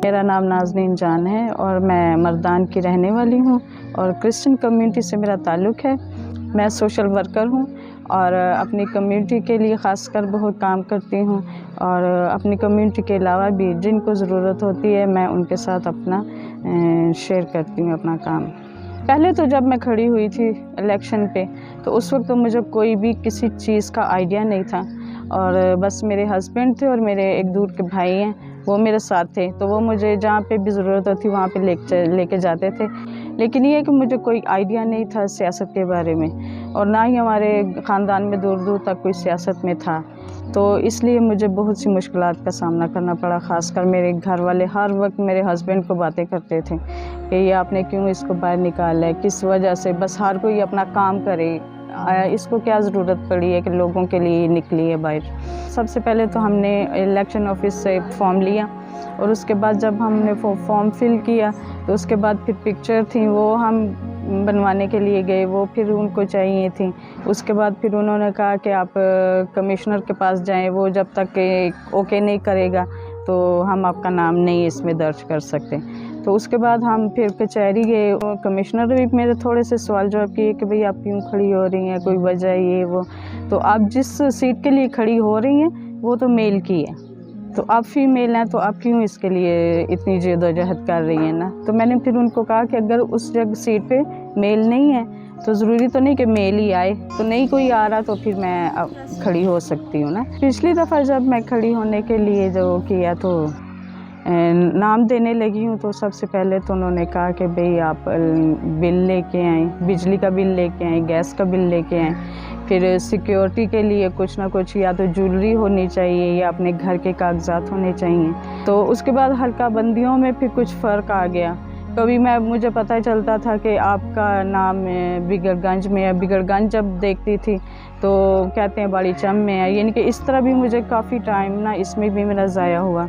میرا نام نازنین جان ہے اور میں مردان کی رہنے والی ہوں اور کرسچن کمیونٹی سے میرا تعلق ہے۔ میں سوشل ورکر ہوں اور اپنی کمیونٹی کے لیے خاص کر بہت کام کرتی ہوں، اور اپنی کمیونٹی کے علاوہ بھی جن کو ضرورت ہوتی ہے میں ان کے ساتھ اپنا شیئر کرتی ہوں اپنا کام۔ پہلے تو جب میں کھڑی ہوئی تھی الیکشن پہ تو اس وقت تو مجھے کوئی بھی کسی چیز کا آئیڈیا نہیں تھا، اور بس میرے ہسبینڈ تھے اور میرے ایک دور کے بھائی ہیں، وہ میرے ساتھ تھے، تو وہ مجھے جہاں پہ بھی ضرورت ہوتی وہاں پہ لے کے جاتے تھے۔ لیکن یہ کہ مجھے کوئی آئیڈیا نہیں تھا سیاست کے بارے میں، اور نہ ہی ہمارے خاندان میں دور دور تک کوئی سیاست میں تھا، تو اس لیے مجھے بہت سی مشکلات کا سامنا کرنا پڑا۔ خاص کر میرے گھر والے ہر وقت میرے ہسبینڈ کو باتیں کرتے تھے کہ یہ آپ نے کیوں اس کو باہر نکالا ہے، کس وجہ سے، بس ہر کوئی اپنا کام کرے، اس کو کیا ضرورت پڑی ہے کہ لوگوں کے لیے نکلی ہے باہر۔ سب سے پہلے تو ہم نے الیکشن آفس سے فارم لیا، اور اس کے بعد جب ہم نے فارم فل کیا تو اس کے بعد پھر پکچر تھیں وہ ہم بنوانے کے لیے گئے، وہ پھر ان کو چاہیے تھیں۔ اس کے بعد پھر انہوں نے کہا کہ آپ کمشنر کے پاس جائیں، وہ جب تک اوکے نہیں کرے گا تو ہم آپ کا نام نہیں اس میں درج کر سکتے۔ تو اس کے بعد ہم پھر کچہری گئے، کمشنر نے بھی میرے تھوڑے سے سوال جواب کیے کہ بھئی آپ کیوں کھڑی ہو رہی ہیں، کوئی وجہ یہ وہ، تو آپ جس سیٹ کے لیے کھڑی ہو رہی ہیں وہ تو میل کی ہے، تو آپ فیمیل ہیں تو آپ کیوں اس کے لیے اتنی جدوجہد کر رہی ہیں نا۔ تو میں نے پھر ان کو کہا کہ اگر اس جگہ سیٹ پہ میل نہیں ہے تو ضروری تو نہیں کہ میل ہی آئے، تو نہیں کوئی آ رہا تو پھر میں کھڑی ہو سکتی ہوں نا۔ پچھلی دفعہ جب میں کھڑی ہونے کے لیے جو کیا تو نام دینے لگی ہوں تو سب سے پہلے تو انہوں نے کہا کہ بھئی آپ بل لے کے آئیں، بجلی کا بل لے کے آئیں، گیس کا بل لے کے آئیں، پھر سیکیورٹی کے لیے کچھ نہ کچھ یا تو جولری ہونی چاہیے یا اپنے گھر کے کاغذات ہونے چاہیے۔ تو اس کے بعد حلقہ بندیوں میں پھر کچھ فرق آ گیا، کبھی مجھے پتہ چلتا تھا کہ آپ کا نام بگڑ گنج میں ہے، بگڑ گنج جب دیکھتی تھی تو کہتے ہیں باڑی چم میں ہے، یعنی کہ اس طرح بھی مجھے کافی ٹائم نا اس میں بھی میرا ضائع ہوا۔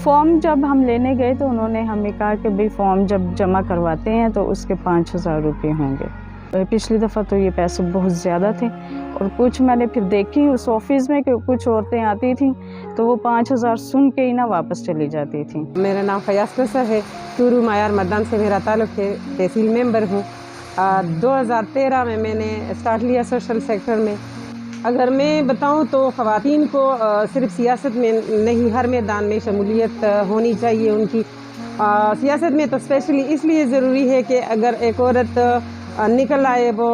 فارم جب ہم لینے گئے تو انہوں نے ہمیں کہا کہ بھئی فارم جب جمع کرواتے ہیں تو اس کے 5,000 روپے ہوں گے۔ پچھلی دفعہ تو یہ پیسے بہت زیادہ تھے، اور کچھ میں نے پھر دیکھی اس آفس میں کہ کچھ عورتیں آتی تھیں تو وہ 5,000 سن کے ہی نہ واپس چلی جاتی تھیں۔ میرا نام فیاض نصر ہے، چورو معیار مردان سے میرا تعلق ہے، تحصیل ممبر ہوں۔ 2013 میں نے اسٹارٹ لیا سوشل سیکٹر میں۔ اگر میں بتاؤں تو خواتین کو صرف سیاست میں نہیں ہر میدان میں شمولیت ہونی چاہیے ان کی۔ سیاست میں تو اسپیشلی اس لیے ضروری ہے کہ اگر ایک عورت نکل آئے، وہ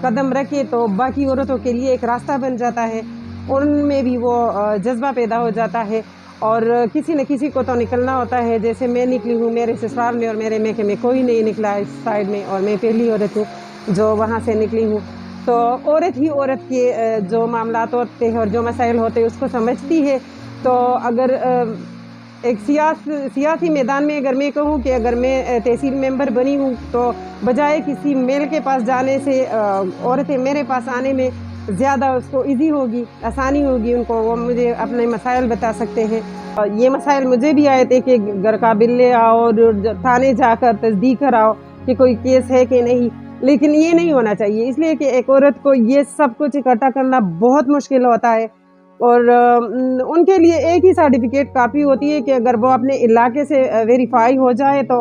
قدم رکھے تو باقی عورتوں کے لیے ایک راستہ بن جاتا ہے، ان میں بھی وہ جذبہ پیدا ہو جاتا ہے، اور کسی نہ کسی کو تو نکلنا ہوتا ہے۔ جیسے میں نکلی ہوں، میرے سسرال میں اور میرے میکے میں کوئی نہیں نکلا اس سائیڈ میں، اور میں پہلی عورت ہوں جو وہاں سے نکلی ہوں۔ تو عورت ہی عورت کے جو معاملات ہوتے ہیں اور جو مسائل ہوتے ہیں اس کو سمجھتی ہے۔ تو اگر ایک سیاسی میدان میں اگر میں کہوں کہ اگر میں تحصیل ممبر بنی ہوں تو بجائے کسی میل کے پاس جانے سے عورتیں میرے پاس آنے میں زیادہ اس کو ایزی ہوگی، آسانی ہوگی ان کو، وہ مجھے اپنے مسائل بتا سکتے ہیں۔ یہ مسائل مجھے بھی آئے تھے کہ گھر کا بل لے آؤ اور تھانے جا کر تصدیق کراؤ کہ کوئی کیس ہے کہ نہیں، لیکن یہ نہیں ہونا چاہیے، اس لیے کہ ایک عورت کو یہ سب کچھ اکٹھا کرنا بہت مشکل ہوتا ہے، اور ان کے لیے ایک ہی سرٹیفکیٹ کافی ہوتی ہے کہ اگر وہ اپنے علاقے سے ویریفائی ہو جائے تو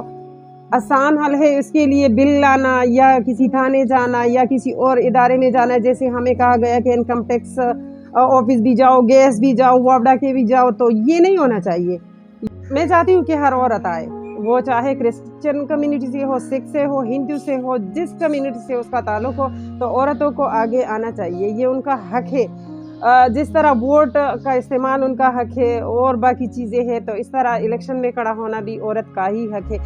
آسان حل ہے اس کے لیے بل لانا یا کسی تھانے جانا یا کسی اور ادارے میں جانا۔ جیسے ہمیں کہا گیا کہ انکم ٹیکس آفس بھی جاؤ، گیس بھی جاؤ، واپڈا کے بھی جاؤ، تو یہ نہیں ہونا چاہیے۔ میں چاہتی ہوں کہ ہر عورت آئے، وہ چاہے کرسچن کمیونٹی سے ہو، سکھ سے ہو، ہندو سے ہو، جس کمیونٹی سے اس کا تعلق ہو، تو عورتوں کو آگے آنا چاہیے، یہ ان کا حق ہے۔ جس طرح ووٹ کا استعمال ان کا حق ہے اور باقی چیزیں ہیں، تو اس طرح الیکشن میں کھڑا ہونا بھی عورت کا ہی حق ہے۔